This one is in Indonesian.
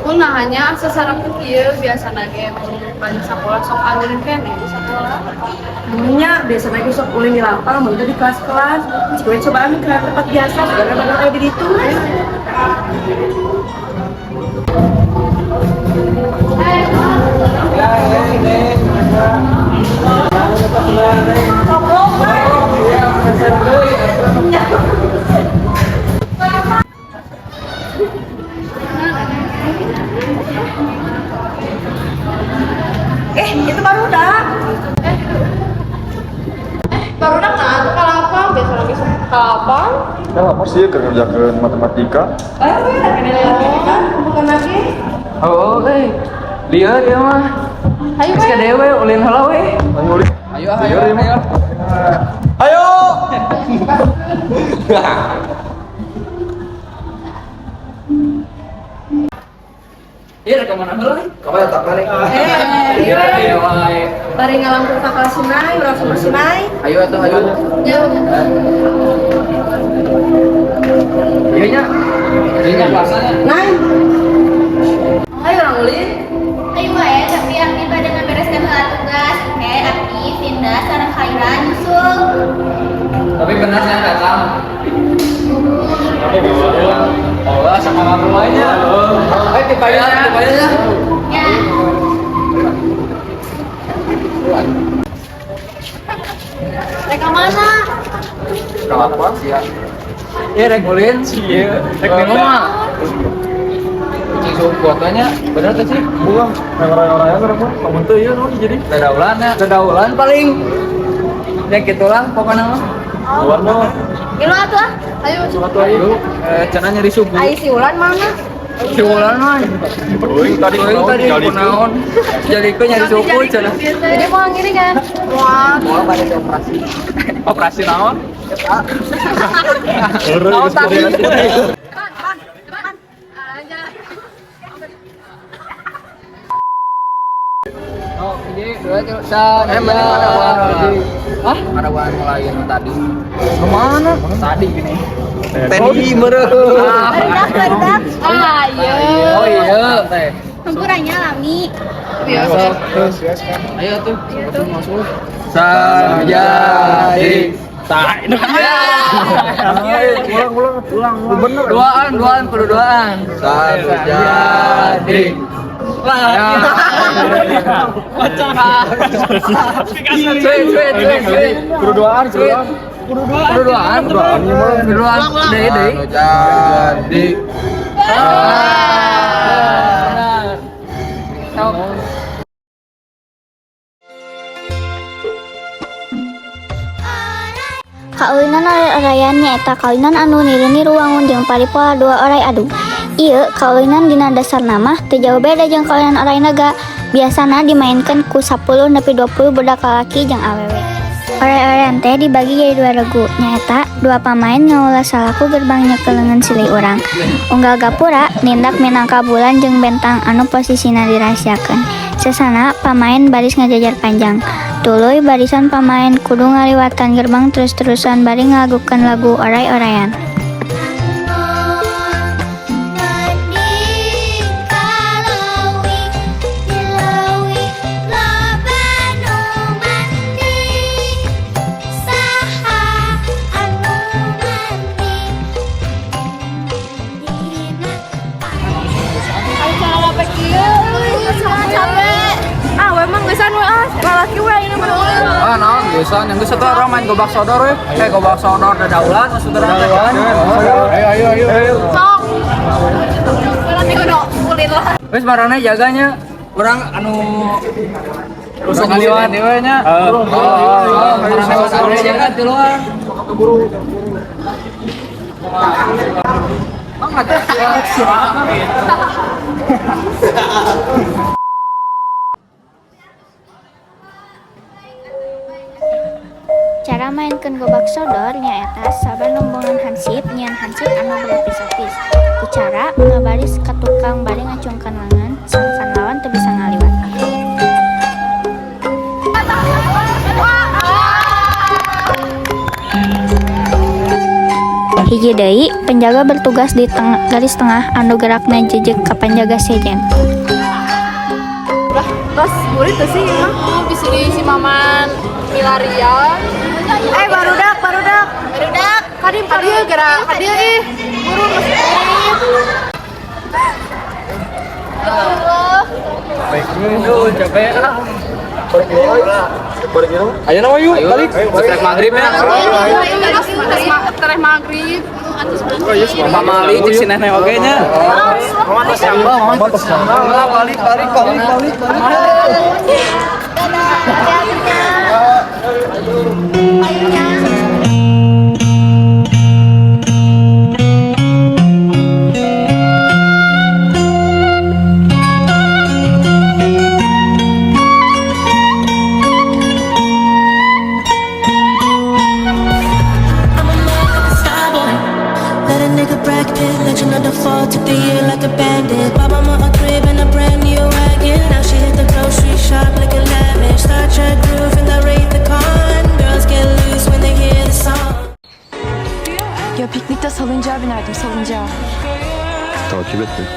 Nah hanya sesarap kieu biasa nage banyak sekolah sok angin kene di sekolah. Nya biasa lagi sok ulin di lapang, mau di kelas-kelas. Gue cobaan ke tempat biasa, sebenarnya bakal kayak begitu. Itu baru udah. Baru dah kan kalapang biasa lagi kalapang. Ya apa sih kerjakan matematika? Bukan lagi. Oh, lihat ya mah. Ayo Geus ka dewe ulin heula we. Ayo Uli. Ayo ayo. Ayo. Iya kemana heula? Kamu tak balik. Iya wae. Bari ngalangkung ka kelas Sinai, urang sama Sinai. Ayo atuh ayo. Iya nya. Iya kelasnya. Nai. Ayo orang ulin. Ayo wae, tapi Akti pada ngebereskan hal tugas. Akti, Vinda, Sarah Khaira, nyusul. Tapi benar saya datang. Allah sama kamu lainnya. Tipanya. Ya. Mereka mana? Kenapa sih ya? Iya rek ulin sih ya. Rek di rumah. Cing suhu kuotanya bener tuh sih. Bukan, orang-orang yang berapa? Kamu tuh iya non jadi. Dadaulan paling. Ya gitulah pokoknya mah. Buat no. Gila tuh ah. Ayo coba. Ayo, cenah nyari subuh. Ayo si Ulan mana? Si Wulan mah. Tadi kunaon. Jadi ke nyari subuh cenah. Jadi mau ngiri kan? Wah. Mau pada operasi. Operasi naon? Naon tadi? Oh, ini dua jurusan. Hah? Ada warna lain tadi. Kemana? Tadi gini. Tadi merah. Ayo. Oh iya, teh. Tempuranya Lami. Biasa. Ayo tuh, masuk. Sarjadi. Ulang. Bener. Duaan, perlu duaan. Sarjadi. Berdoaan. Dede. Jadi. Kaulinan arayan nyaeta kaulinan anu niru-niru wangun jeung paripola dua oray adu. Ieu kaulinan dina dasar nama teu jauh beda jeung kaulinan oray naga. Biasana dimainkan ku 10 nepi 20 budak lalaki jeung awewe. Oray-orayan teh dibagi jadi dua regu, nyaeta dua pamain ngaulah salaku gerbang nyekelengan silih urang. Unggal gapura nindak minangka bulan jeung bentang anu posisina dirahasiakeun. Sesana pamain baris ngajajar panjang. Tuluy barisan pamain kudu ngaliwatan gerbang terus-terusan bari ngalagukeun lagu oray-orayan. Naon gesan yang geus teh orang main gobak sodor we. Gobak sodor dadaulan maksudna dadaulan. Ayo. Sok. Berarti kudu ulin lah. Wes marana jaganya urang anu rusuk ngaliwat dewe nya. Marana jaga di luar. Keburu. Mangga teh. Cara mainkeun gobak sodor nyaeta saban lombongan hansip nyian hansip anu berlapis-lapis. Ku cara ngabaris ka tukang bari ngacungkeun lengan sangkan lawan teu bisa ngaliwat. Hiji deui, penjaga bertugas di garis tengah anu gerakna jejeg ka penjaga sejen. Tos murid tuh sih emang. Oh, bisa di si Maman Milarian. Barudak. Barudak. Hadir gerak, hadir ih. Guru masih Ya Allah. capek ah. Ayo nama yuk, Ayo, balik. setelah maghrib ya. Tereh maghrib. Mama Mali cek si nenek oge nya. Mama tos nyambal, mama tos nyambal. Balik. Let a nigga brag pit, legend of the fall, took the year like a bandit. Bought mama a crib and a brand new wagon. Now she hit the grocery shop looking lavish. Star Trek groove in the Wraith the Con. Girls get loose when they hear the song. Ya piknikte salıncağa binerdim salıncağa. Takip et beni.